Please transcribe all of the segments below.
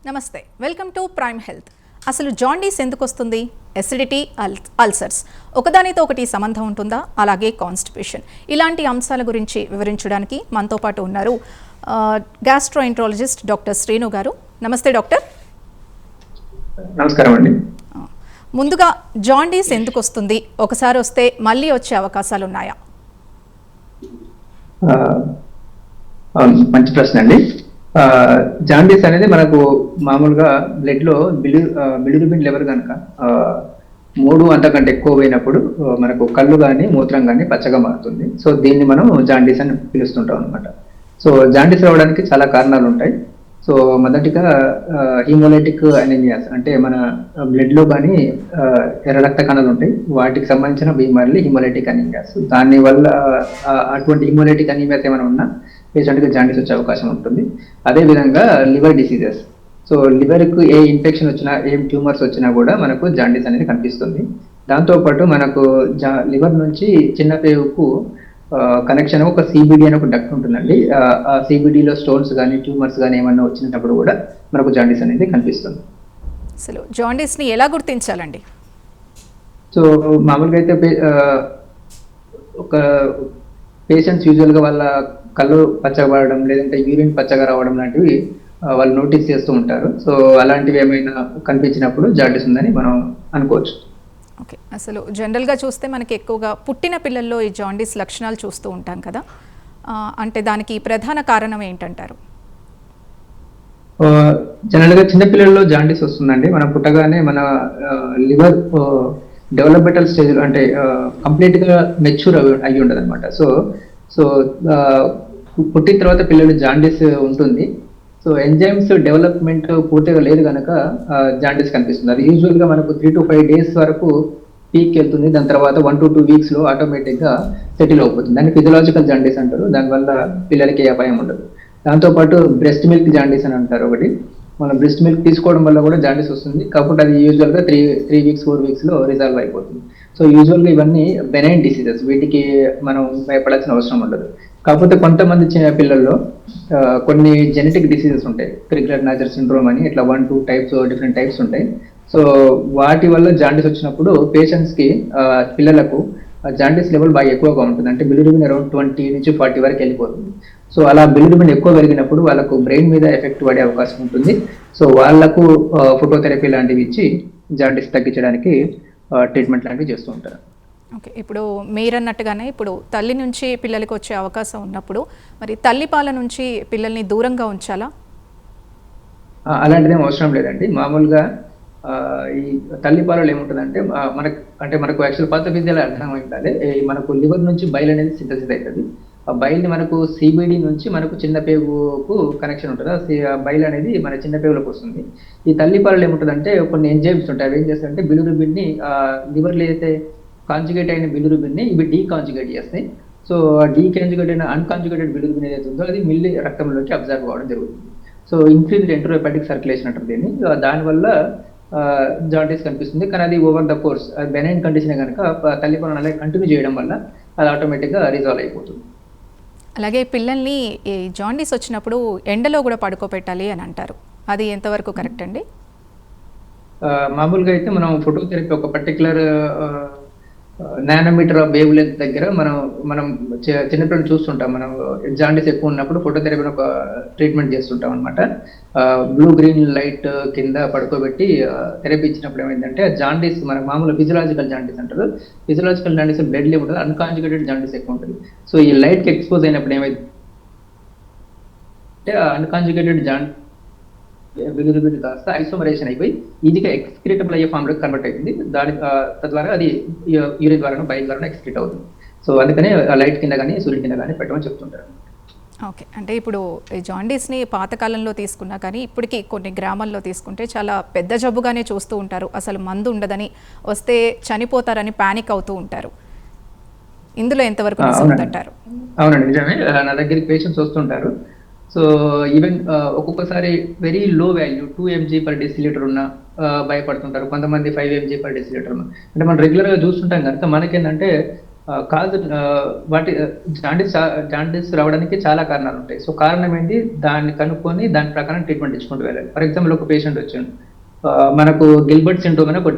నమస్తే, welcome to prime health. అసలు jaundice ఎందుకు వస్తుంది? ఎసిడిటీ, అల్సర్స్ ఒకదానితో ఒకటి సంబంధం ఉంటుందా? అలాగే కాన్స్టిపేషన్, ఇలాంటి అంశాల గురించి వివరించడానికి మనతో పాటు ఉన్నారు గ్యాస్ట్రోఎంట్రాలజిస్ట్ డాక్టర్ శ్రీను గారు. నమస్తే డాక్టర్. నమస్కారం అండి. ముందుగా జాండీస్ ఎందుకు వస్తుంది? ఒకసారి వస్తే మళ్ళీ వచ్చే అవకాశాలు ఉన్నాయా? మంచి ప్రశ్న అండి. జాండీస్ అనేది మనకు మామూలుగా బ్లడ్ లో బిలిరుబిన్ లెవెల్ కనుక 3 అంతకంటే ఎక్కువ పోయినప్పుడు మనకు కళ్ళు కానీ మూత్రం కానీ పచ్చగా మారుతుంది. సో దీన్ని మనం జాండీస్ అని పిలుస్తుంటాం అనమాట. సో జాండీస్ రావడానికి చాలా కారణాలు ఉంటాయి. సో మొదటిగా హీమోలైటిక్ అనీమియాస్, అంటే మన బ్లడ్ లో కానీ ఎర్ర రక్త కణాలు ఉంటాయి, వాటికి సంబంధించిన బీమార్లు హీమోలైటిక్ అనీమియాస్. దాని వల్ల అటువంటి హీమోలైటిక్ అనీమియాస్ ఏమైనా ఉన్నా పేషెంట్కి జాండీస్ వచ్చే అవకాశం ఉంటుంది. అదేవిధంగా లివర్ డిసీజెస్, సో లివర్కు ఏ ఇన్ఫెక్షన్ వచ్చినా, ఏం ట్యూమర్స్ వచ్చినా కూడా మనకు జాండీస్ అనేది కనిపిస్తుంది. దాంతోపాటు మనకు లివర్ నుంచి చిన్న పేగుకు కనెక్షన్ ఒక సిబిడి అని ఒక డక్ట్ ఉంటుందండి. ఆ సిబిడిలో స్టోన్స్ కానీ ట్యూమర్స్ కానీ ఏమన్నా వచ్చినప్పుడు కూడా మనకు జాండీస్ అనేది కనిపిస్తుంది. అసలు జాండీస్ని ఎలా గుర్తించాలండి? సో మామూలుగా అయితే ఒక పేషెంట్స్ యూజువల్గా వాళ్ళ కళ్ళు పచ్చగా పడడం, లేదంటే యూరిన్ పచ్చగా రావడం లాంటివి వాళ్ళు నోటీస్ చేస్తూ ఉంటారు. సో అలాంటివి ఏమైనా కనిపించినప్పుడు జాండీస్ ఉందని మనం అనుకోవచ్చు. ఓకే, అసలు జనరల్గా చూస్తే మనకి ఎక్కువగా పుట్టిన పిల్లల్లో ఈ జాండీస్ లక్షణాలు చూస్తూ ఉంటాం కదా, అంటే దానికి ప్రధాన కారణం ఏంటంటారు? జనరల్గా చిన్నపిల్లల్లో జాండీస్ వస్తుందండి. మనం పుట్టగానే మన లివర్ డెవలప్మెంటల్ స్టేజ్, అంటే కంప్లీట్గా మెచ్యూర్ అయ్యి ఉండదు అనమాట. సో పుట్టిన తర్వాత పిల్లలు జాండీస్ ఉంటుంది. సో ఎంజైమ్స్ డెవలప్మెంట్ పూర్తిగా లేదు కనుక జాండీస్ కనిపిస్తుంది. అది యూజువల్గా మనకు 3 to 5 days వరకు పీక్ వెళ్తుంది. దాని తర్వాత 1 to 2 weeks ఆటోమేటిక్గా సెటిల్ అయిపోతుంది. దాన్ని ఫిజియలాజికల్ జాండీస్ అంటారు. దానివల్ల పిల్లలకి ఏ అపాయం ఉండదు. దాంతోపాటు బ్రెస్ట్ మిల్క్ జాండీస్ అని అంటారు ఒకటి. మనం బ్రెస్ట్ మిల్క్ తీసుకోవడం వల్ల కూడా జాండీస్ వస్తుంది. కాకపోతే అది యూజువల్గా 3 weeks 4 weeks రిజాల్వ్ అయిపోతుంది. సో యూజువల్గా ఇవన్నీ బెనైన్ డిసీజెస్, వీటికి మనం భయపడాల్సిన అవసరం ఉండదు. కాకపోతే కొంతమంది చిన్న పిల్లల్లో కొన్ని జెనెటిక్ డిసీజెస్ ఉంటాయి, క్రిగ్లర్ నాచర్ సిండ్రోమ్ అని, ఇట్లా 1-2 types డిఫరెంట్ టైప్స్ ఉంటాయి. సో వాటి వల్ల జాండీస్ వచ్చినప్పుడు పేషెంట్స్కి పిల్లలకు జాండీస్ లెవెల్ బాగా ఎక్కువగా ఉంటుంది. అంటే బిలిరుబిన్ అరౌండ్ 20 నుంచి 40 వరకు వెళ్ళిపోతుంది. సో అలా బిలిరుబిన్ ఎక్కువ పెరిగినప్పుడు వాళ్ళకు బ్రెయిన్ మీద ఎఫెక్ట్ పడే అవకాశం ఉంటుంది. సో వాళ్ళకు ఫోటోథెరపీ లాంటివి ఇచ్చి జాండీస్ తగ్గించడానికి ట్రీట్మెంట్ లాంటివి చేస్తూ ఉంటారు. ఓకే, ఇప్పుడు మీరన్నట్టుగానే ఇప్పుడు తల్లి నుంచి పిల్లలకి వచ్చే అవకాశం ఉన్నప్పుడు మరి తల్లి పాల నుంచి పిల్లల్ని దూరంగా ఉంచాలా? అలాంటిదేం అవసరం లేదండి. మామూలుగా ఈ తల్లి పాలలో ఏముంటుందంటే మనకు యాక్చువల్ పాత విద్యలో అర్థం ఉండాలి. మనకు లివర్ నుంచి బైల్ అనేది సింథసిస్ అవుతుంది. ఆ బైల్ని మనకు సిబిడి నుంచి మనకు చిన్న పేగుకు కనెక్షన్ ఉంటుంది. ఆ బైల్ అనేది మన చిన్న పేగులకు వస్తుంది. ఈ తల్లి పాలలో ఏముంటుందంటే కొన్ని ఎంజైమ్స్ ఉంటాయి. అవి ఏం చేస్తాయంటే బిలిరుబిన్ని లివర్లో అయితే కాంజుగేట్ అయిన బిలిరుబిన్ని ఇవి డీకాంజుగేట్ చేస్తాయి. సో డీకాంజుగేట్ అయిన అన్కాంజుగేటెడ్ బిలిరుబిన్ ఏదైతే ఉందో అది మిల్లి రక్తంలోకి అబ్జర్వ్ అవ్వడం జరుగుతుంది. సో ఇంక్రీజ్డ్ ఎంటరోహెపాటిక్ సర్క్యులేషన్ అంటారు దీన్ని. దానివల్ల జాండీస్ కనిపిస్తుంది. కానీ అది over the course, benign condition కనుక తల్లి పాలను అలాగే కంటిన్యూ చేయడం వల్ల అది ఆటోమేటిక్గా రిజాల్వ్ అయిపోతుంది. అలాగే పిల్లల్ని ఈ జాండీస్ వచ్చినప్పుడు ఎండలో కూడా పడుకోబెట్టాలి అని అంటారు, అది ఎంతవరకు కరెక్ట్ అండి? మామూలుగా అయితే మనం ఫోటోథెరపీ ఒక particular nanometre of wave length దగ్గర మనం చిన్నపిల్లలు చూస్తుంటాం. మనం జాండీస్ ఎక్కువ ఉన్నప్పుడు ఫోటోథెరపీని ఒక ట్రీట్మెంట్ చేస్తుంటాం అనమాట. బ్లూ గ్రీన్ లైట్ కింద పడుకోబెట్టి థెరపీ ఇచ్చినప్పుడు ఏమైందంటే జాండీస్ మనకు మామూలు ఫిజియలాజికల్ జాండీస్ అంటారు. ఫిజియలాజికల్ జాండీస్ బ్లడ్ లెవెల్ ఉంటుంది, అన్కాంజుగేటెడ్ జాండీస్ ఎక్కువ ఉంటుంది. సో ఈ లైట్కి ఎక్స్పోజ్ అయినప్పుడు ఏమైంది అంటే అన్కాంజుగేటెడ్ బిలిరుబిన్ కాస్త ఐసోమరేషన్ అయిపోయి ఈజీగా ఎక్స్క్రీటబుల్ అయ్యే ఫామ్ లోకి కన్వర్ట్ అవుతుంది. తద్వారా అది యూరిన్ ద్వారా బైల్ ద్వారా ఎక్స్క్రీట్ అవుతుంది. సో అందుకనే లైట్ కింద కానీ సూర్యుడి కింద కానీ పెట్టమని చెప్తుంటారు. ఓకే, అంటే ఇప్పుడు ఈ జాండీస్ని పాతకాలంలో తీసుకున్నా కానీ ఇప్పటికీ కొన్ని గ్రామాల్లో తీసుకుంటే చాలా పెద్ద జబ్బుగానే చూస్తూ ఉంటారు. అసలు మందు ఉండదని, వస్తే చనిపోతారని ప్యానిక్ అవుతూ ఉంటారు. ఇందులో ఎంతవరకు నిజమంటారు? అవునండి, నిజమే. నా దగ్గరికి పేషెంట్స్ వస్తుంటారు. సో ఈవెన్ ఒక్కొక్కసారి వెరీ లో వాల్యూ 2 mg/dL ఉన్న భయపడుతుంటారు. కొంతమంది 5 mg/dL ఉన్న, అంటే మనం రెగ్యులర్గా చూస్తుంటాం కనుక మనకేంటంటే కాదు వాటి జాండీస్ రావడానికి చాలా కారణాలు ఉంటాయి. సో కారణం ఏంటి, దాన్ని కనుక్కొని దాని ప్రకారం ట్రీట్మెంట్ ఇచ్చుకుంటూ వెళ్ళాలి. ఫర్ ఎగ్జాంపుల్ ఒక పేషెంట్ వచ్చాడు, మనకు గిల్బర్ట్ సిండ్రోమ్ అనే ఒక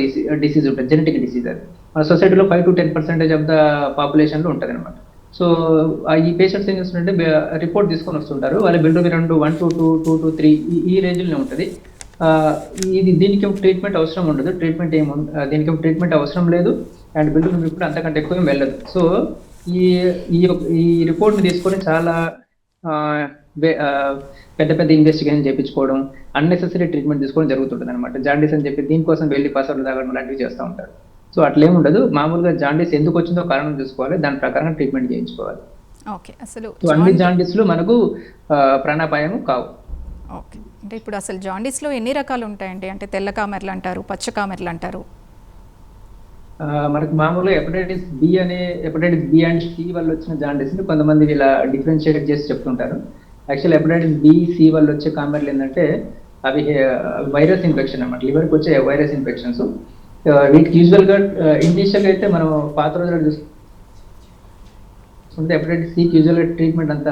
డిసీజ్ ఉంటుంది, జెనెటిక్ డిసీజ్. అది మన సొసైటీలో 5 to 10% ఆఫ్ ద పాపులేషన్ లో ఉంటుంది అనమాట. సో ఈ పేషెంట్స్ ఏం చేస్తుంటే రిపోర్ట్ తీసుకొని వస్తుంటారు, వాళ్ళ బిల్డోబిన్ 1 to 2 to 3 ఈ రేంజ్లోనే ఉంటుంది. దీనికి ట్రీట్మెంట్ అవసరం ఉండదు, దీనికి ట్రీట్మెంట్ అవసరం లేదు, అండ్ బిల్డోబిన్ కూడా అంతకంటే ఎక్కువ ఏం వెళ్ళదు. సో ఈ ఈ ఈ రిపోర్ట్ని తీసుకొని చాలా పెద్ద పెద్ద ఇన్వెస్టిగేషన్ చేయించుకోవడం, అన్నెసెసరీ ట్రీట్మెంట్ తీసుకోవడం జరుగుతుంటుంది అనమాట. జాండీస్ అని చెప్పి దీనికోసం వెళ్ళి పసర్లు తాగడం లాంటివి చేస్తూ ఉంటారు. సో అట్లేముండదు, మామూలుగా జాండీస్ ఎందుకు వచ్చిందో కారణం చూసుకోవాలి, దాని ప్రకారం ట్రీట్మెంట్ చేయించుకోవాలి. ఓకే, అసలు సో అన్ని జాండీస్లు మనకు ప్రాణాపాయం కావు. ఓకే, అంటే ఇప్పుడు అసలు జాండీస్లో ఎన్ని రకాలు ఉంటాయండి? అంటే తెల్ల కామెర్లు అంటారు, పచ్చ కామెర్లు అంటారు. మనకు మామూలుగా హెపటైటిస్ బి అండ్ సి వల్ల వచ్చిన జాండీస్ ని కొంతమంది ఇలా డిఫరెన్షియేట్ చేసి చెప్తుంటారు. యాక్చువల్ హెపటైటిస్ బి, సి వల్ల వచ్చే కామెర్లు ఏంటంటే అవి వైరస్ ఇన్ఫెక్షన్ అన్నమాట, లివర్కి వచ్చే వైరస్ ఇన్ఫెక్షన్స్. వీటికి యూజువల్గా ఇనిషియల్ అయితే మనం పాత రోజుల్లో చూసుకుంటే హెపటైటిస్ సికి యూజువల్గా ట్రీట్మెంట్ అంత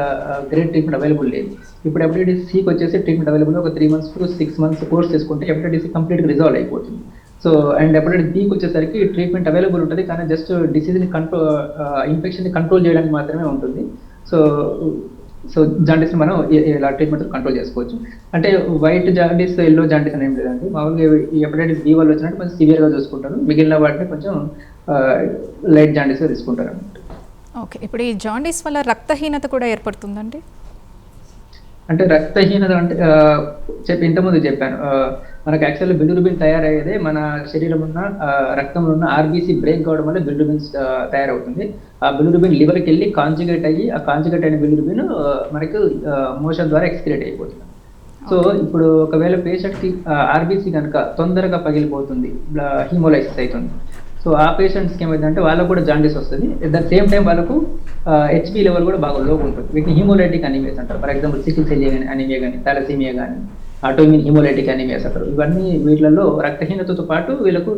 గ్రేట్ ట్రీట్మెంట్ అవైలబుల్ లేదు. ఇప్పుడు హెపటైటిస్ సికి వచ్చేసి ట్రీట్మెంట్ అవైలబుల్, ఒక 3 months to 6 months కోర్స్ చేసుకుంటే హెపటైటిస్ సి కంప్లీట్గా రిజాల్వ్ అయిపోతుంది. సో అండ్ హెపటైటిస్ బికి వచ్చేసరికి ట్రీట్మెంట్ అవైలబుల్ ఉంటుంది, కానీ జస్ట్ డిసీజ్ని ఇన్ఫెక్షన్ని కంట్రోల్ చేయడానికి మాత్రమే ఉంటుంది. సో జాండీస్ మనం ఇలా ట్రీట్మెంట్ కంట్రోల్ చేసుకోవచ్చు. అంటే వైట్ జాండీస్, ఎల్లో జాండీస్ అని ఏం లేదండి. మామూలుగా ఈ హెపటైటిస్ బి వల్ల వచ్చినట్టు కొంచెం సివియర్గా చూసుకుంటారు, మిగిలిన వాటిని కొంచెం లైట్ జాండీస్గా తీసుకుంటారు అన్నమాట. ఓకే, ఇప్పుడు ఈ జాండీస్ వల్ల రక్తహీనత కూడా ఏర్పడుతుందండి? అంటే రక్తహీనత అంటే ఇంతకుముందు చెప్పాను, మనకు యాక్చువల్లీ బిలిరుబిన్ తయారయ్యేదే మన శరీరం ఉన్న రక్తంలో ఉన్న ఆర్బీసీ బ్రేక్ కావడం వల్ల బిలిరుబిన్ తయారవుతుంది. ఆ బిలిరుబిన్ లివర్కి వెళ్ళి కాంజుగేట్ అయ్యి, ఆ కాంజుగేట్ అయిన బిలిరుబిన్ మనకు మోషన్ ద్వారా ఎక్స్క్రీట్ అయిపోతుంది. సో ఇప్పుడు ఒకవేళ పేషెంట్కి ఆర్బీసీ కనుక తొందరగా పగిలిపోతుంది, హీమోలైసిస్ అవుతుంది. సో ఆ పేషెంట్స్కి ఏమైందంటే వాళ్ళకు కూడా జాండీస్ వస్తుంది. అట్ ద సేమ్ టైం వాళ్ళకు హెచ్బి లెవెల్ కూడా బాగా లోగా ఉంటుంది. వీటిని హీమోలైటిక్ అనీమియాస్ అంటారు. For example sickle cell anaemia కానీ, థాలసీమియా కానీ, ఆటోఇమ్యూన్ హీమోలైటిక్ అనీమియాస్ అంటారు. ఇవన్నీ వీటిలలో రక్తహీనతతో పాటు వీళ్ళకు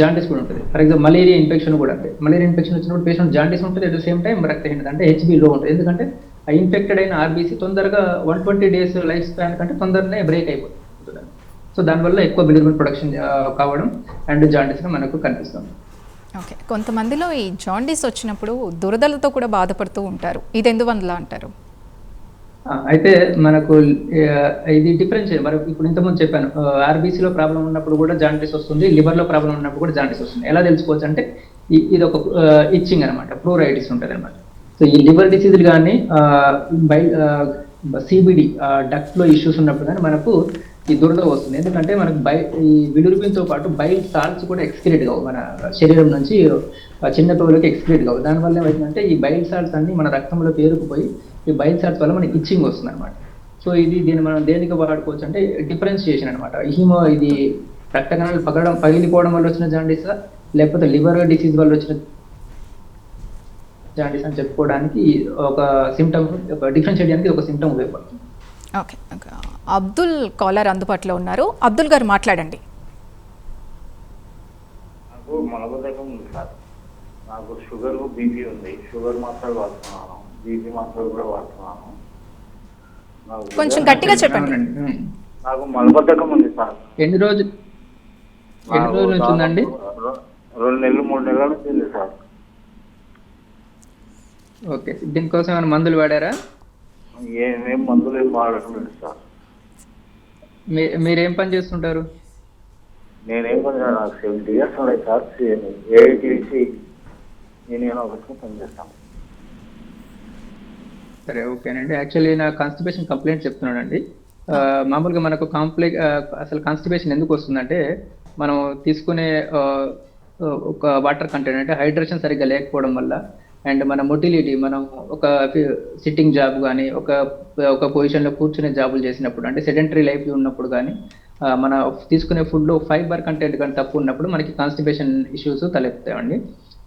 జాండీస్ కూడా ఉంటుంది. ఫర్ ఎగ్జాంపుల్ మలేరియా ఇన్ఫెక్షన్ కూడా అంటే మలేరియా ఇన్ఫెక్షన్ వచ్చినప్పుడు పేషెంట్ జాండీస్ ఉంటుంది, అట్ ద సేమ్ టైం రక్తహీనత అంటే హెచ్బి లో ఉంటుంది. ఎందుకంటే ఆ ఇన్ఫెక్టెడ్ అయిన ఆర్బీసీ తొందరగా 120 days లైఫ్ స్పాన్ కంటే తొందరనే బ్రేక్ అయిపోతుంది. సో దానివల్ల ఎక్కువ బిలిరుబిన్ ప్రొడక్షన్ కావడం అండ్ జాండీస్గా మనకు కనిపిస్తుంది. ఓకే, కొంతమందిలో ఈ జాండీస్ వచ్చినప్పుడు దురదలతో కూడా బాధపడుతూ ఉంటారు, ఇది ఎందువల్ల అంటారు? అయితే మనకు ఇది డిఫరెన్స్. మరి ఇప్పుడు ఇంతకుముందు చెప్పాను, ఆర్బీసీలో ప్రాబ్లం ఉన్నప్పుడు కూడా జాండీస్ వస్తుంది, లివర్లో ప్రాబ్లం ఉన్నప్పుడు కూడా జాండీస్ వస్తుంది. ఎలా తెలుసుకోవచ్చు అంటే ఇది ఒక ఇచ్చింగ్ అనమాట, ప్లూరైటిస్ ఉంటుంది అనమాట. సో ఈ లివర్ డిసీజులు కానీ సిబిడి డక్ట్లో ఇష్యూస్ ఉన్నప్పుడు కానీ మనకు ఈ దురద వస్తుంది. ఎందుకంటే మనకు ఈ బిలిరుబిన్తో పాటు బైల్ సాల్ట్స్ కూడా ఎక్స్క్రీట్ కావు, మన శరీరం నుంచి చిన్న పిల్లలకి ఎక్స్క్రీట్ కావు. దానివల్ల ఏమైందంటే ఈ బైల్ సాల్ట్స్ అన్ని మన రక్తంలో పేరుకుపోయి ఈ బైల్ సాల్ట్స్ వల్ల మనకి ఇచ్చింగ్ వస్తుంది అనమాట. సో దీన్ని మనం దేనికి వాడుకోవచ్చు అంటే డిఫరెన్షియేషన్ అనమాట. ఇది రక్త కణాలు పగిలిపోవడం వల్ల వచ్చిన జాండీసా, లేకపోతే లివర్ డిసీజ్ వల్ల వచ్చిన జాండీస్ అని చెప్పుకోవడానికి ఒక సిమ్టమ్, డిఫరెన్షియేట్ చేయడానికి ఒక సిమ్టమ్ ఉపయోగపడుతుంది. ఓకే, అబ్దుల్ కాలర్ అందుబాటులో ఉన్నారు. అబ్దుల్ గారు మాట్లాడండి. నాకు మలబద్ధకం ఉంది సార్, నాకు షుగర్ బీపీ ఉంది, షుగర్ మాత్రలు వాడుతున్నాను, బీపీ మాత్రలు కూడా వాడుతున్నాను. కొంచెం గట్టిగా చెప్పండి. నాకు మలబద్ధకం ఉంది సార్. ఎన్ని రోజులు నుంచి ఉందండి? 2 నెలలు 3 నెలల నుంచి ఉంది సార్. ఓకే, దీనికోసం ఏమైనా మందులు వాడారా? ఏమేం మందులు ఏం వాడటం లేదు సార్. మీరేం పని చేస్తుంటారు? నేనేం పని, నాకు 70 years ఉన్నాయి సార్. ఏఐటీసీ నేను ఒకటి పనిచేస్తాను. సరే, ఓకేనండి. యాక్చువల్లీ నా కాన్స్టిపేషన్ కంప్లైంట్ చెప్తున్నానండి. మామూలుగా మనకు అసలు కాన్స్టిపేషన్ ఎందుకు వస్తుందంటే మనం తీసుకునే ఒక వాటర్ కంటెంట్ అంటే హైడ్రేషన్ సరిగ్గా లేకపోవడం వల్ల, అండ్ మన మొటిలిటీ, మనం ఒక సిట్టింగ్ జాబ్ కానీ ఒక పొజిషన్లో కూర్చునే జాబులు చేసినప్పుడు, అంటే సెడెంటరీ లైఫ్ ఉన్నప్పుడు కానీ, మన తీసుకునే ఫుడ్లో ఫైబర్ కంటెంట్ కానీ తక్కువ ఉన్నప్పుడు మనకి కాన్స్టిపేషన్ ఇష్యూస్ తలెత్తాయండి.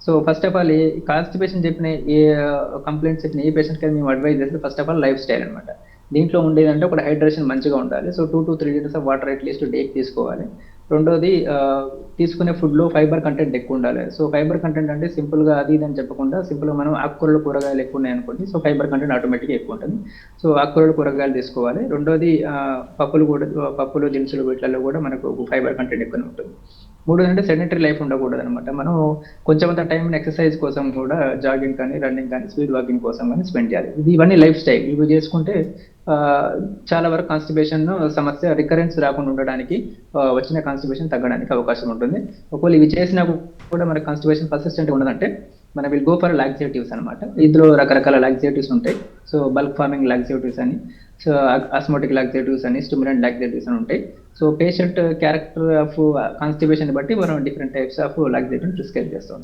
So first of all constipation చెప్పిన కంప్లైంట్స్ చెప్పిన ఏ పేషెంట్కి మేము అడ్వైజ్ చేస్తే first of all lifestyle అనమాట. దీంట్లో ఉండేదంటే ఒక హైడ్రేషన్ మంచిగా ఉండాలి. So 2 to 3 liters of water at least డేకి తీసుకోవాలి. రెండోది తీసుకునే ఫుడ్లో ఫైబర్ కంటెంట్ ఎక్కువ ఉండాలి. సో ఫైబర్ కంటెంట్ అంటే సింపుల్గా అది ఇది అని చెప్పకుండా సింపుల్గా మనం ఆకుకూరలు కూరగాయలు ఎక్కువ ఉన్నాయి అనుకోండి, సో ఫైబర్ కంటెంట్ ఆటోమేటిక్గా ఎక్కువ ఉంటుంది. సో ఆకుకూరలు కూరగాయలు తీసుకోవాలి. రెండోది పప్పులు దినుసులు వీటిలలో కూడా మనకు ఫైబర్ కంటెంట్ ఎక్కువ ఉంటుంది. మూడోది అంటే సెడెంటరీ లైఫ్ ఉండకూడదు అనమాట. మనం కొంచెం అంత టైం ఎక్సర్సైజ్ కోసం కూడా జాగింగ్ కానీ రన్నింగ్ కానీ స్పీడ్ వాకింగ్ కోసం కానీ స్పెండ్ చేయాలి. ఇవన్నీ లైఫ్ స్టైల్. ఇవి చేసుకుంటే చాలా వరకు కాన్స్టిపేషన్ సమస్య రికరెన్స్ రాకుండా ఉండడానికి, వచ్చిన కాన్స్టిపేషన్ తగ్గడానికి అవకాశం ఉంటుంది. ఒకవేళ ఇవి చేసినా కూడా మనకి కాన్స్టిపేషన్ పర్సిస్టెంట్ ఉండదంటే మన విల్ గో ఫర్ లాక్సేటివ్స్ అనమాట. ఇందులో రకరకాల లాక్సేటివ్స్ ఉంటాయి. సో బల్క్ ఫార్మింగ్ లాక్సేటివ్స్ అని, సో ఆస్మోటిక్ లాక్సేటివ్స్ అని, స్టిమ్యులెంట్ లాక్సేటివ్స్ అని ఉంటాయి. So patient character of constipation బట్టి మనం different types of laxative prescribe చేస్తాం.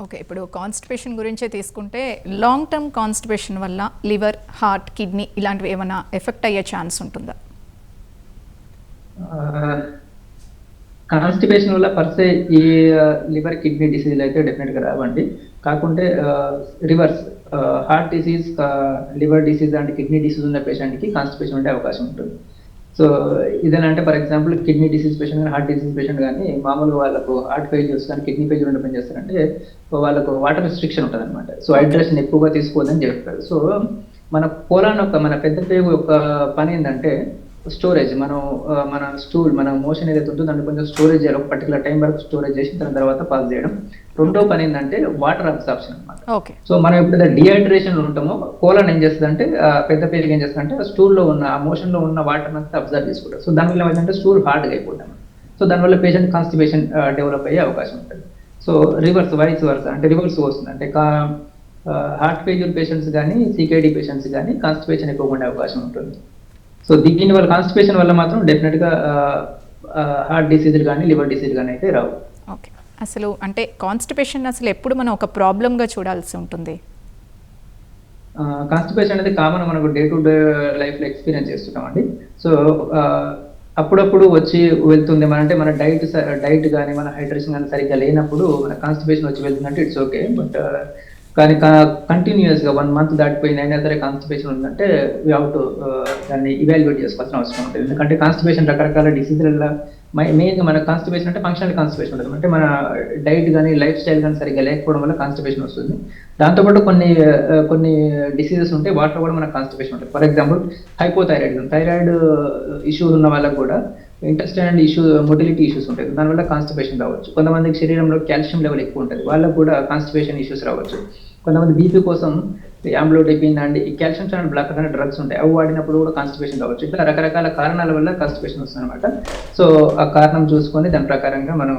ఓకే, ఇప్పుడు కాన్స్టిపేషన్ గురించే తీసుకుంటే లాంగ్ టర్మ్ కాన్స్టిపేషన్ వల్ల లివర్, హార్ట్, కిడ్నీ ఇలాంటివి ఏమైనా ఎఫెక్ట్ అయ్యే ఛాన్స్ ఉంటుందా? కాన్స్టిపేషన్ వల్ల పర్సే ఈ లివర్ కిడ్నీ డిసీజ్ అయితే డెఫినెట్గా రావండి. కాకుంటే రివర్స్ heart disease, liver disease and kidney disease ఉన్న పేషెంట్కి కాన్స్టిపేషన్ ఉండే అవకాశం ఉంటుంది. సో ఇదేనంటే for example kidney disease patient కానీ హార్ట్ డిసీజ్ పేషెంట్ కానీ మామూలుగా వాళ్ళకు హార్ట్ ఫెయిల్యూర్స్ కానీ కిడ్నీ ఫెయిల్యూర్ ఉండే పని చేస్తారంటే వాళ్ళకు వాటర్ రిస్ట్రిక్షన్ ఉంటుంది అనమాట. సో హైడ్రేషన్ ఎక్కువగా తీసుకోవద్దని చెప్తారు. సో మన కోలాన్ యొక్క మన పెద్ద పేగు యొక్క పని ఏంటంటే స్టోరేజ్. మన స్టూల్ మన మోషన్ ఏదైతే ఉంటుందో దాన్ని కొంచెం స్టోరేజ్ చేయాలి. ఒక పర్టికులర్ టైం వరకు స్టోరేజ్ చేసి దాని తర్వాత పాస్ చేయడం. రెండో పని ఏంటంటే వాటర్ అబ్సార్ప్షన్ అనమాట. సో మనం ఎప్పుడైతే డిహైడ్రేషన్ ఉంటామో కోలాన్ ఏం చేస్తుంది అంటే పెద్ద పేరుకి ఏం చేస్తుంది అంటే స్టూల్లో ఉన్న ఆ మోషన్ లో ఉన్న వాటర్ అంతా అబ్జర్వ్ చేసుకుంటారు. సో దానివల్ల ఏంటంటే స్టూల్ హార్డ్గా అయిపోతాం. సో దానివల్ల పేషెంట్ కాన్స్టిపేషన్ డెవలప్ అయ్యే అవకాశం ఉంటుంది. సో వైస్ వర్స అంటే రివర్స్ వస్తుంది. అంటే హార్ట్ ఫెయిల్యూర్ పేషెంట్స్ కానీ సికేడి పేషెంట్స్ కానీ కాన్స్టిపేషన్ ఎక్కువ ఉండే అవకాశం ఉంటుంది. సో దీని వల్ల కాన్స్టిపేషన్ వల్ల మాత్రం డెఫినెట్గా హార్ట్ డిసీజ్ కానీ లివర్ డిసీజ్ కానీ అయితే రావు. ఓకే, అసలు అంటే కాన్స్టిపేషన్ అసలు ఎప్పుడు మనం ఒక ప్రాబ్లంగా చూడాల్సి ఉంటుంది? కాన్స్టిపేషన్ అనేది కామన్ మనకు డే టు డే లైఫ్లో ఎక్స్పీరియన్స్ చేస్తున్నామండి. సో అప్పుడప్పుడు వచ్చి వెళ్తుంది. అంటే మన డైట్ కానీ మన హైడ్రేషన్ కానీ సరిగ్గా లేనప్పుడు మన కాన్స్టిపేషన్ వచ్చి వెళ్తుందంటే ఇట్స్ ఓకే. బట్ కానీ కంటిన్యూస్గా 1 month దాటిపోయిన అయినా సరే కాన్స్టిపేషన్ ఉందంటే వీ హ్యావ్ టు దాన్ని ఇవాల్యుయేట్ చేసుకోవాల్సిన అవసరం ఉంటుంది. ఎందుకంటే కాన్స్టిపేషన్ రకరకాల డిసీజులలో మెయిన్గా మన కాన్స్టిపేషన్ అంటే ఫంక్షనల్ కాన్స్టిపేషన్ ఉంటుంది. అంటే మన డైట్ కానీ లైఫ్ స్టైల్ కానీ సరిగ్గా లేకపోవడం వల్ల కాన్స్టిపేషన్ వస్తుంది. దాంతోపాటు కొన్ని డిసీజెస్ ఉంటాయి, వాటిలో కూడా మనకు కాన్స్టిపేషన్ ఉంటుంది. ఫర్ ఎగ్జాంపుల్ థైరాయిడ్ ఇష్యూస్ ఉన్న వాళ్ళకు కూడా ఇంటెస్టైనల్ మొటిలిటీ ఇష్యూస్ ఉంటాయి. దానివల్ల కాన్స్టిపేషన్ రావచ్చు. కొంతమందికి శరీరంలో కాల్షియం లెవెల్ ఎక్కువ ఉంటుంది, వాళ్ళకు కూడా కాన్స్టిపేషన్ ఇష్యూస్ రావచ్చు. కొంతమంది బీపీ కోసం ఆంబ్లోడెపిన్ అండ్ ఈ కాల్షియం ఛానల్ బ్లాకర్ అనే డ్రగ్స్ ఉంటాయి, అవి వాడినప్పుడు కూడా కాన్స్టిపేషన్ రావచ్చు. ఇట్లా రకరకాల కారణాల వల్ల కాన్స్టిపేషన్ వస్తుంది అనమాట. సో ఆ కారణం చూసుకొని దాని ప్రకారంగా మనం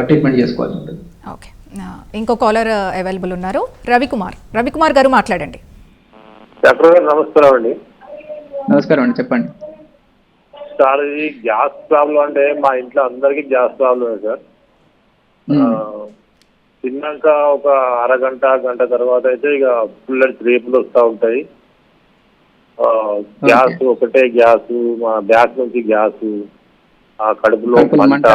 ట్రీట్మెంట్ చేసుకోవాల్సి ఉంటుంది. ఓకే, ఇంకో కాలర్ అవైలబుల్ ఉన్నారు. రవికుమార్ గారు మాట్లాడండి. డాక్టర్ గారు నమస్కారం అండి. నమస్కారం అండి, చెప్పండి సార్. ఇది గ్యాస్ ప్రాబ్లం అంటే మా ఇంట్లో అందరికీ గ్యాస్ ప్రాబ్లమే సార్. తిన్నాక ఒక గంట తర్వాత అయితే ఇక పుల్లటి రేపులు వస్తూ ఉంటాయి. గ్యాస్ ఒకటే గ్యాస్, మా బ్యాక్ నుంచి గ్యాస్, ఆ కడుపులో మంట,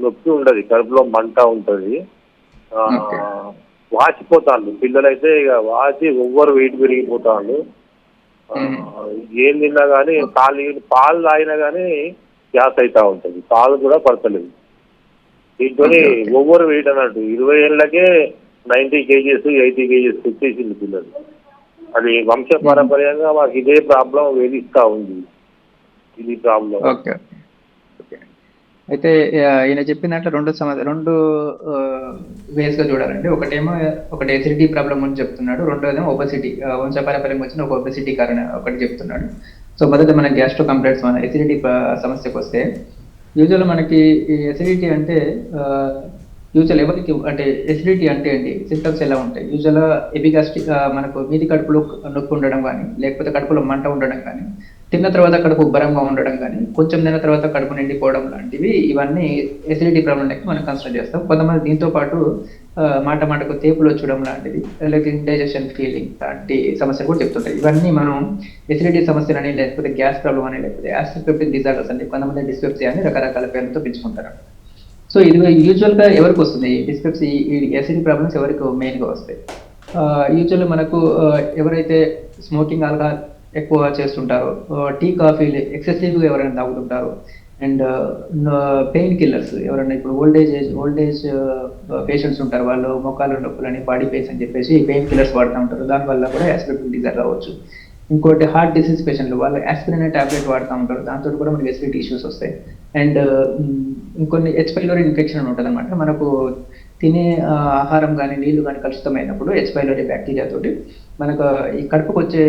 నొప్పి ఉండదు, కడుపులో మంట ఉంటుంది. వాచిపోతాను పిల్లలైతే ఇక వాచి ఒవ్వరు వెయిట్ పెరిగిపోతాను. ఏం తిన్నా కానీ పాలు తాగినా కానీ గ్యాస్ అవుతా ఉంటుంది, పాలు కూడా పడతలేదు. దీంతో ఓవర్ వెయిట్ అన్నట్టు 20 ఏళ్ళకే 90 kgs 80 kgs వచ్చేసింది పిల్లలు. అది వంశ పారంపర్యంగా మాకు ఇదే ప్రాబ్లం వేధిస్తా ఉంది. ఇది ప్రాబ్లం. అయితే ఈయన చెప్పినట్లు రెండు వేస్ గా చూడాలండి. ఒకటి ఎసిడిటీ ప్రాబ్లం అని చెప్తున్నాడు, రెండోదేమో ఒబెసిటీ, వంశపారంపర్యం వచ్చిన ఒక ఒబెసిటీ కారణం ఒకటి చెప్తున్నాడు. సో మొదట మన గ్యాస్ట్రో కంప్లైంట్స్, మన ఎసిడిటీ సమస్యకు వస్తే యూజువల్ మనకి ఈ ఎసిడిటీ అంటే యూజువల్ ఎవరికి అంటే ఎసిడిటీ అంటే ఏంటి, సింటమ్స్ ఎలా ఉంటాయి? యూజువల్గా ఎపిగాస్ట్రిక్ మనకు మీది కడుపులో నొప్పి ఉండడం కానీ, లేకపోతే కడుపులో మంట ఉండడం కానీ, తిన్న తర్వాత కడుపు ఉబ్బరంగా ఉండడం కానీ, కొంచెం తిన్న తర్వాత కడుపు నిండిపోవడం లాంటివి, ఇవన్నీ ఎసిడిటీ ప్రాబ్లం లెక్క మనం కన్సిడర్ చేస్తాం. కొంతమంది దీంతో పాటు మాటకు తేపులు వచ్చడం లాంటిది, లేకపోతే ఇండైజెషన్ ఫీలింగ్ లాంటి సమస్యలు కూడా చెప్తుంటాయి. ఇవన్నీ మనం ఎసిడిటీ సమస్యలని, లేకపోతే గ్యాస్ ప్రాబ్లం అని, లేకపోతే యాసిడ్ పెప్టిక్ డిజార్డర్స్ అని, కొంతమంది డిస్పెప్సియా అని రకరకాల పేర్లతో పిలుచుకుంటారు. సో ఇది యూజువల్గా ఎవరికి వస్తుంది డిస్పెప్సీ, ఈ ఎసిడిటీ ప్రాబ్లమ్స్ ఎవరికి మెయిన్గా వస్తాయి? యూజువల్గా మనకు ఎవరైతే స్మోకింగ్, ఎక్కువ చేస్తుంటారు, టీ కాఫీలు ఎక్సెసివ్గా ఎవరైనా తాగుతుంటారు, అండ్ పెయిన్ కిల్లర్స్ ఎవరైనా ఇప్పుడు ఓల్డేజ్ పేషెంట్స్ ఉంటారు, వాళ్ళు మోకాలు నొప్పులని బాడీ పెయిన్స్ అని చెప్పేసి పెయిన్ కిల్లర్స్ వాడుతూ ఉంటారు, దానివల్ల కూడా యాసిడిటీ డిజార్ రావచ్చు. ఇంకోటి హార్ట్ డిసీజ్ పేషెంట్లు వాళ్ళు యాస్పిరిన్ అనే టాబ్లెట్ వాడుతూ ఉంటారు, దాంతో కూడా మనకి ఎసిడిటీ ఇష్యూస్ వస్తాయి. అండ్ ఇంకొన్ని హెచ్ పైలోరీ ఇన్ఫెక్షన్ ఉంటుంది అనమాట, మనకు తినే ఆహారం కానీ నీళ్లు కానీ కలుషితమైనప్పుడు హెచ్ పైలోరీ బ్యాక్టీరియా తోటి మనకు ఈ కడుపుకు వచ్చే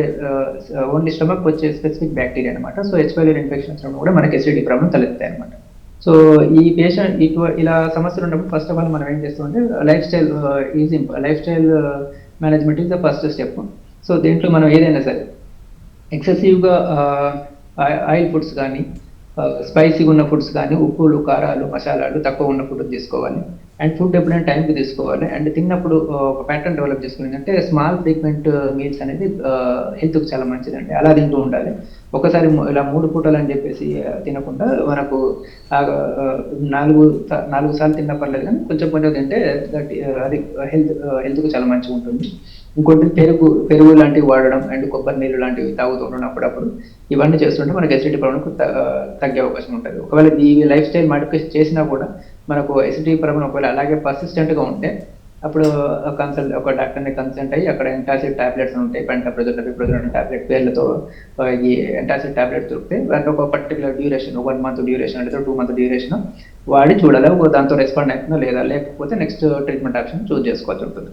ఓన్లీ స్టమక్ వచ్చే స్పెసిఫిక్ బ్యాక్టీరియా అనమాట. సో హెచ్ పైలోరీ ఇన్ఫెక్షన్ వచ్చినప్పుడు కూడా మనకి ఎసిడిటీ ప్రాబ్లం తలెత్తాయి అనమాట. సో ఈ పేషెంట్ ఇలా సమస్యలు ఉన్నప్పుడు ఫస్ట్ ఆఫ్ ఆల్ మనం ఏం చేస్తామంటే life style management is the first step. So దీంట్లో మనం ఏదైనా సరే ఎక్సెసివ్గా ఆయిల్ ఫుడ్స్ కానీ స్పైసీగా ఉన్న ఫుడ్స్ కానీ ఉప్పులు కారాలు మసాలాలు తక్కువ ఉన్న ఫుడ్ తీసుకోవాలి. అండ్ ఫుడ్ ఎప్పుడైనా టైంకి తీసుకోవాలి. అండ్ తిన్నప్పుడు ఒక ప్యాటర్న్ డెవలప్ చేసుకుని అంటే స్మాల్ ఫ్రీక్వెంట్ మీల్స్ అనేది హెల్త్కి చాలా మంచిదండి, అలా తింటూ ఉండాలి. ఒకసారి ఇలా 3 పూటలు అని చెప్పేసి తినకుండా మనకు 4 సార్లు తిన్నా పర్లేదు, కానీ కొంచెం కొంచెం తింటే అది హెల్త్కి చాలా మంచిగా ఉంటుంది. ఇంకోటి పెరుగు లాంటివి వాడడం అండ్ కొబ్బరి నీళ్ళు లాంటివి తాగుతూ ఉండడం అప్పుడప్పుడు, ఇవన్నీ చేస్తుంటే మనకు ఎసిడిటీ ప్రాబ్లం తగ్గే అవకాశం ఉంటుంది. ఒకవేళ ఈ లైఫ్ స్టైల్ మాడిఫికేషన్ చేసినా కూడా మనకు ఎసిడిటీ ప్రాబ్లం ఒకవేళ అలాగే పర్సిస్టెంట్గా ఉంటే అప్పుడు ఒక డాక్టర్ని కన్సల్ట్ అయ్యి అక్కడ ఎంటాసిడ్ టాబ్లెట్స్ ఉంటాయి, పెంటాప్రజోల్ టాబ్లెట్ పేర్లతో ఈ ఎంటాసిడ్ టాబ్లెట్ దొరికితే దాంట్లో ఒక పర్టికులర్ డ్యూరేషన్ 1 మంత్ డ్యూరేషన్ లేదా 2 మంత్ డ్యూరేషన్ వాడి చూడాలి, దాంతో రెస్పాండ్ అవుతుందో లేదా, లేకపోతే నెక్స్ట్ ట్రీట్మెంట్ ఆప్షన్ చూస్ చేసుకోవాల్సి ఉంటుంది.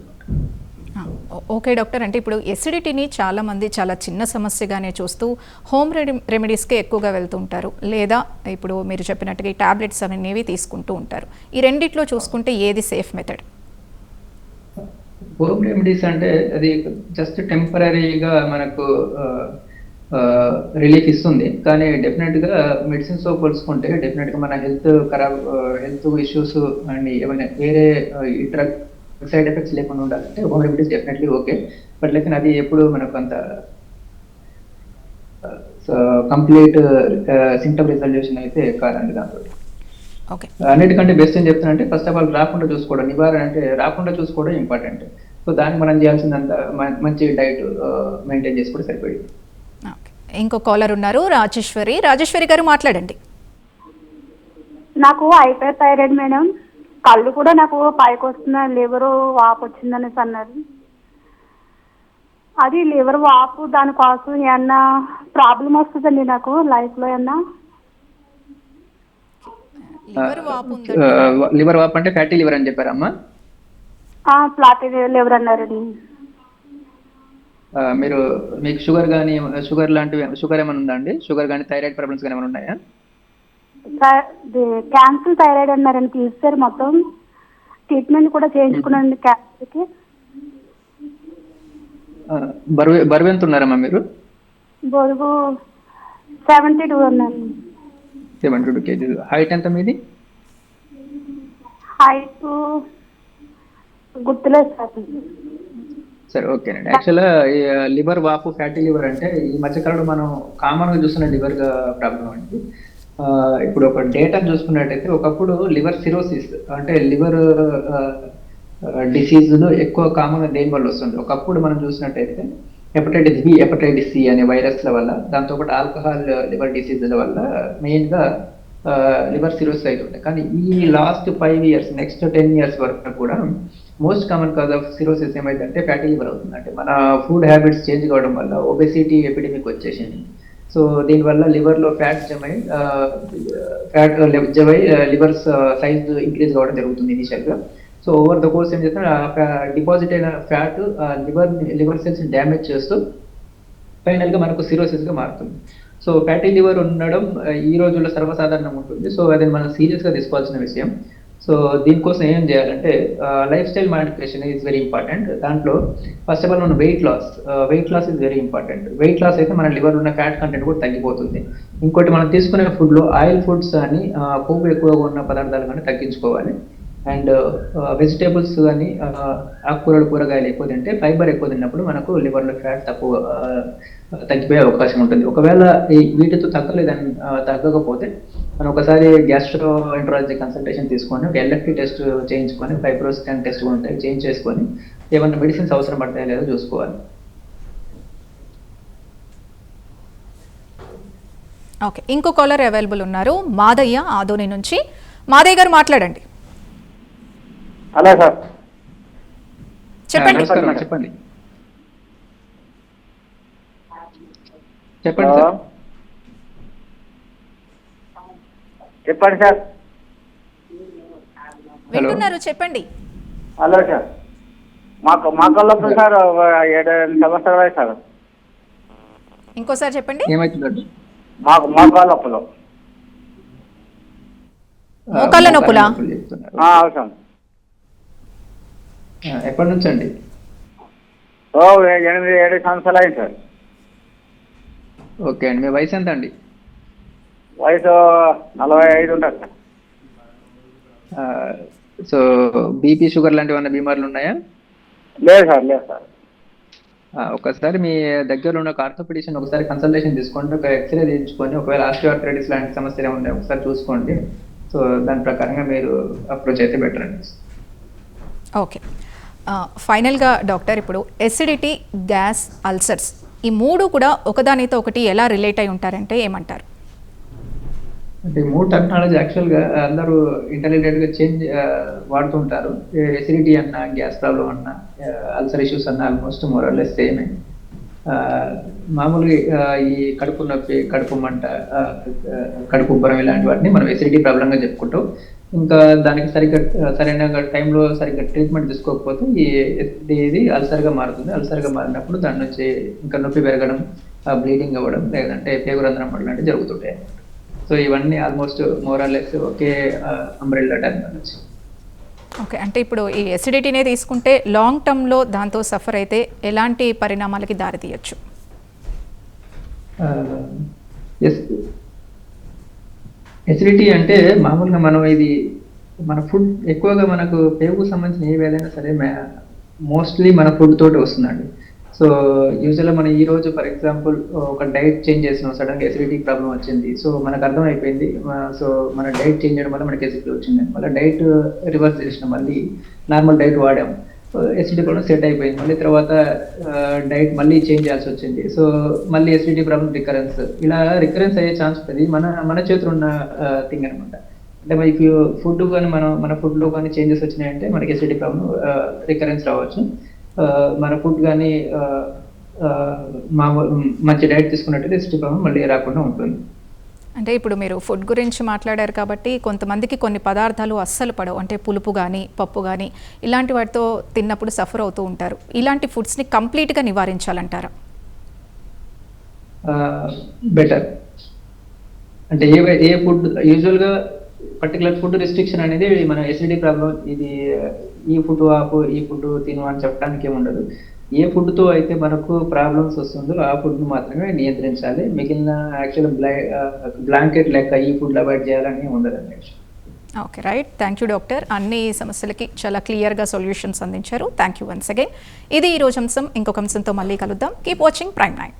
ఓకే డాక్టర్, అంటే ఇప్పుడు ఎసిడిటీని చాలామంది చాలా చిన్న సమస్యగానే చూస్తూ హోమ్ రెమెడీస్కే ఎక్కువగా వెళ్తూ ఉంటారు, లేదా ఇప్పుడు మీరు చెప్పినట్టుగా ఈ టాబ్లెట్స్ అనేవి తీసుకుంటూ ఉంటారు. ఈ రెండిట్లో చూసుకుంటే ఏది సేఫ్ మెథడ్? హోమ్ రెమెడీస్ అంటే అది జస్ట్ టెంపరీగా మనకు రిలీఫ్ ఇస్తుంది, కానీ డెఫినెట్గా మెడిసిన్స్తో పోల్చుకుంటే డెఫినెట్గా మన హెల్త్ ఇష్యూస్ అండ్ ఏమైనా వేరే డ్రగ్ సైడ్ ఎఫెక్ట్స్ లేకుండా ఉండాలంటే home remedies definitely okay. But లేకపోతే అది ఎప్పుడు మనకు అంత కంప్లీట్ సింప్టమ్ రిజల్యూషన్ అయితే కాదండి. దాంతో ఓకే, అన్నిటికంటే బెస్ట్ ఏం చెప్తానంటే ఫస్ట్ ఆఫ్ ఆల్ రాకుండా చూసుకోవడం, నివారణ అంటే రాకుండా చూసుకోవడం ఇంపార్టెంట్. సో దానికి మనం చేయాల్సిందంతా మంచి డైట్ మెయింటైన్ చేసుకోవడం సరిపోయింది. ఇంకో కాలర్ ఉన్నారు, రాజేశ్వరి గారు మాట్లాడండి. నాకు హైపర్ థైరాయిడ్ మేడం, కళ్ళు కూడా నాకు పైకి వస్తున్న లివర్ వాపు వచ్చిందనేసి అన్నారు. అది లివర్ వాపు దానికోసం ఏమన్నా ప్రాబ్లం వస్తుందండి నాకు లైఫ్లో ఏమన్నా? లివర్ వాప్ అంటే ఫ్యాటీ లివర్ అని చెప్పారమ్మా? ఫ్లాటీ లివర్ అన్నారండి. మీకు షుగర్ లాంటివి ఏమైనా ఉందా అండి? షుగర్ కానీ థైరాయిడ్ ప్రాబ్లమ్స్ కానీ ఏమైనా ఉన్నాయా? క్యాన్సర్ థైరాయిడ్ అన్నారండి, తీస్తారు మొత్తం ట్రీట్మెంట్ కూడా చేయించుకున్నాండి క్యాన్సర్కి. బరువు ఎంత ఉన్నారమ్మా మీరు? బరువు 72 అన్నారు. 72 kg. హైట్ ఎంత మీది? హైట్ గుర్తులేదు సార్. సరే ఓకేనండి. యాక్చువల్గా లివర్ వాపు ఫ్యాటీ లివర్ అంటే ఈ మధ్యకాలంలో మనం కామన్గా చూస్తున్న లివర్ ప్రాబ్లం అండి. ఇప్పుడు ఒక డేటా చూసుకున్నట్టయితే ఒకప్పుడు లివర్ సిరోసిస్ అంటే లివర్ డిసీజులు ఎక్కువ కామన్గా దేని వల్ల వస్తుంది. ఒకప్పుడు మనం చూసినట్టయితే హెపటైటిస్ బి, హెపటైటిస్ సి అనే వైరస్ల వల్ల, దాంతోపాటు ఆల్కహాల్ లివర్ డిసీజుల వల్ల మెయిన్గా లివర్ సిరోసిస్ అవుతుంటాయి. కానీ ఈ లాస్ట్ 5 years నెక్స్ట్ 10 years వరకు కూడా most common cause of cirrhosis ఏమైందంటే ఫ్యాటీ లివర్ అవుతుంది. అంటే మన ఫుడ్ హ్యాబిట్స్ చేంజ్ కావడం వల్ల ఒబెసిటీ ఎపిడమిక్ వచ్చేసింది. సో దీనివల్ల లివర్లో ఫ్యాట్ జమై లివర్ సైజ్ ఇంక్రీజ్ కావడం జరుగుతుంది ఇనిషియల్గా. సో ఓవర్ ద కోర్స్ ఏం చేస్తే డిపాజిట్ అయిన ఫ్యాట్ లివర్ సెల్స్ డ్యామేజ్ చేస్తూ ఫైనల్గా మనకు సిరోసిస్గా మారుతుంది. సో ఫ్యాటీ లివర్ ఉండడం ఈ రోజుల్లో సర్వసాధారణంగా ఉంటుంది. సో అది మనం సీరియస్గా తీసుకోవాల్సిన విషయం. సో దీనికోసం ఏం చేయాలంటే lifestyle modification is very important. దాంట్లో ఫస్ట్ ఆఫ్ ఆల్ మనం weight loss is very important. Weight loss అయితే మన లివర్ ఉన్న ఫ్యాట్ కంటెంట్ కూడా తగ్గిపోతుంది. ఇంకోటి మనం తీసుకునే ఫుడ్లో ఆయిల్ ఫుడ్స్ కానీ కొవ్వు ఎక్కువగా ఉన్న పదార్థాలు కానీ తగ్గించుకోవాలి. అండ్ వెజిటేబుల్స్ కానీ కూరగాయలు ఎక్కువ తింటే, ఫైబర్ ఎక్కువ తిన్నప్పుడు మనకు లివర్లో ఫ్యాట్ తగ్గిపోయే అవకాశం ఉంటుంది. ఒకవేళ వీటితో తగ్గకపోతే మనం ఒకసారి గ్యాస్ట్రోఎంటరాలజీ కన్సల్టేషన్ తీసుకొని ఒక ఎల్ఎఫ్టీ టెస్ట్ చేయించుకొని, ఫైబ్రోస్కాన్ టెస్ట్ కూడా ఉంటాయి, చేంజ్ చేసుకొని ఏమన్నా మెడిసిన్స్ అవసరం పడతాయో లేదో చూసుకోవాలి. ఓకే, ఇంకో కాలర్ అవైలబుల్ ఉన్నారు, మాదయ్య ఆదోని నుంచి. మాదయ్య గారు మాట్లాడండి. Hello sir. చెప్పండి. నమస్కారం, చెప్పండి చెప్పండి హలో. సార్. చెప్పండి సార్. వింటున్నారు, చెప్పండి. Hello sir. మా కళ్ళప్పుడు సార్ 7 సంవత్సరాలు సార్. ఇంకోసారి చెప్పండి. ఏమవుతుందండి? మా కళ్ళప్పుడు మోకాళ్ళ నొప్పులా? చెప్తున్నారు. అవసరం. ఎప్పటి నుంచి అండి? 8 సంవత్సరాలు అయింది సార్. ఓకే అండి, మీ వయసు ఎంత అండి? వయసు 45 ఉంటుంది సార్. సో బీపీ, షుగర్ లాంటివి ఏమైనా బీమార్లు ఉన్నాయా? లేదు సార్, లేదు సార్. ఒకసారి మీ దగ్గర ఉన్న ఆర్థోపెడిషన్ ఒకసారి కన్సల్టేషన్ తీసుకోండి, ఒక ఎక్స్రే తీయించుకొని, ఒకవేళ ఆస్టియోఆర్థరైటిస్ లాంటి సమస్యలు ఏమైనా ఒకసారి చూసుకోండి. సో దాని ప్రకారంగా మీరు అప్రోచ్ అయితే బెటర్ అండి. ఓకే, ఫైనల్గా డాక్టర్, ఇప్పుడు ఎసిడిటీ, గ్యాస్, అల్సర్స్ ఈ మూడు కూడా ఒకదానితో ఒకటి ఎలా రిలేట్ అయి ఉంటారంటే ఏమంటారు? అంటే మూడు టెక్నాలజీ యాక్చువల్గా అందరూ ఇంటెలిజెంట్గా చేంజ్ వాడుతుంటారు. ఎసిడిటీ అన్నా, గ్యాస్ ప్రాబ్లం అన్నా, అల్సర్ ఇష్యూస్ అన్నా ఆల్మోస్ట్ మోరల్లెస్ సేమే. మామూలుగా ఈ కడుపు నొప్పి, కడుపు మంట, కడుపు ఉబ్బరం ఇలాంటి వాటిని మనం ఎసిడిటీ ప్రాబ్లంగా చెప్పుకుంటాం. ఇంకా దానికి సరైన టైంలో సరిగ్గా ట్రీట్మెంట్ తీసుకోకపోతే ఇది అల్సర్గా మారుతుంది. అల్సర్గా మారినప్పుడు దాని నుంచి ఇంకా నొప్పి పెరగడం, బ్లీడింగ్ అవ్వడం, లేదంటే పేగురంధ్రం లాంటివి జరుగుతుంటాయి. సో ఇవన్నీ ఆల్మోస్ట్ మోరల్లెస్ ఒకే అంబ్రెల్లా టర్మ్ అనొచ్చు. ఓకే, అంటే ఇప్పుడు ఈ ఎసిడిటీనే తీసుకుంటే లాంగ్ టర్మ్లో దాంతో సఫర్ అయితే ఎలాంటి పరిణామాలకి దారితీయచ్చు? ఎసిడిటీ అంటే మామూలుగా మనం ఇది మన ఫుడ్ ఎక్కువగా మనకు పేగుకు సంబంధించిన ఏదైనా సరే మోస్ట్లీ మన ఫుడ్ తోటి వస్తుందండి. సో యూజువల్గా మనం ఈ రోజు ఫర్ ఎగ్జాంపుల్ ఒక డైట్ చేంజ్ చేసినాం, సడన్గా ఎసిడిటీ ప్రాబ్లం వచ్చింది. సో మనకు అర్థమైపోయింది, సో మన డైట్ చేంజ్ చేయడం వల్ల మనకి ఎసిడిటీ వచ్చింది. మళ్ళీ డైట్ రివర్స్ చేసినాం, మళ్ళీ నార్మల్ డైట్ వాడాము, ఎసిడిటీ ప్రాబ్లం సెట్ అయిపోయింది. మళ్ళీ తర్వాత డైట్ మళ్ళీ చేంజ్ చేయాల్సి వచ్చింది. సో మళ్ళీ ఎసిడిటీ ప్రాబ్లం రికరెన్స్, ఇలా రికరెన్స్ అయ్యే ఛాన్స్ ఉంటుంది. మన చేతిలో ఉన్న థింగ్ అనమాట. అంటే మనకి ఫుడ్ కానీ మన ఫుడ్లో కానీ చేంజెస్ వచ్చినాయంటే మనకి ఎసిడిటీ ప్రాబ్లం రికరెన్స్ రావచ్చు. మన ఫుడ్ కానీ మంచి డైట్ తీసుకున్నట్టయితే ఎసిడిటీ ప్రాబ్లం మళ్ళీ రాకుండా ఉంటుంది. అంటే ఇప్పుడు మీరు ఫుడ్ గురించి మాట్లాడారు కాబట్టి కొంతమందికి కొన్ని పదార్థాలు అస్సలు పడవు, అంటే పులుపు కానీ, పప్పు కానీ ఇలాంటి వాటితో తిన్నప్పుడు సఫర్ అవుతూ ఉంటారు. ఇలాంటి ఫుడ్స్ని కంప్లీట్గా నివారించాలంటారా? బెటర్. అంటే ఏ ఫుడ్ యూజువల్గా పర్టికులర్ ఫుడ్ రెస్ట్రిక్షన్ అనేది మన ఎసిడిటీ ప్రాబ్లం ఇది ఈ ఫుడ్ ఆపు, ఈ ఫుడ్ తిను అని చెప్పడానికి ఏముండదు. ఏ ఫుడ్తో అయితే మనకు ప్రాబ్లమ్స్ వస్తుందో ఆ ఫుడ్ను మాత్రమే నియంత్రించాలి. మిగిలిన యాక్చువల్ బ్లాంకెట్ లెక్క ఈ ఫుడ్ అవాయిడ్ చేయాలని ఉండదండి. Okay, right. Thank you doctor, అన్ని సమస్యలకి చాలా క్లియర్గా సొల్యూషన్స్ అందించారు. Thank you once again. ఇది ఈ రోజు అంశం. ఇంకొక అంశంతో మళ్ళీ కలుద్దాం. Keep watching ప్రైమ్9.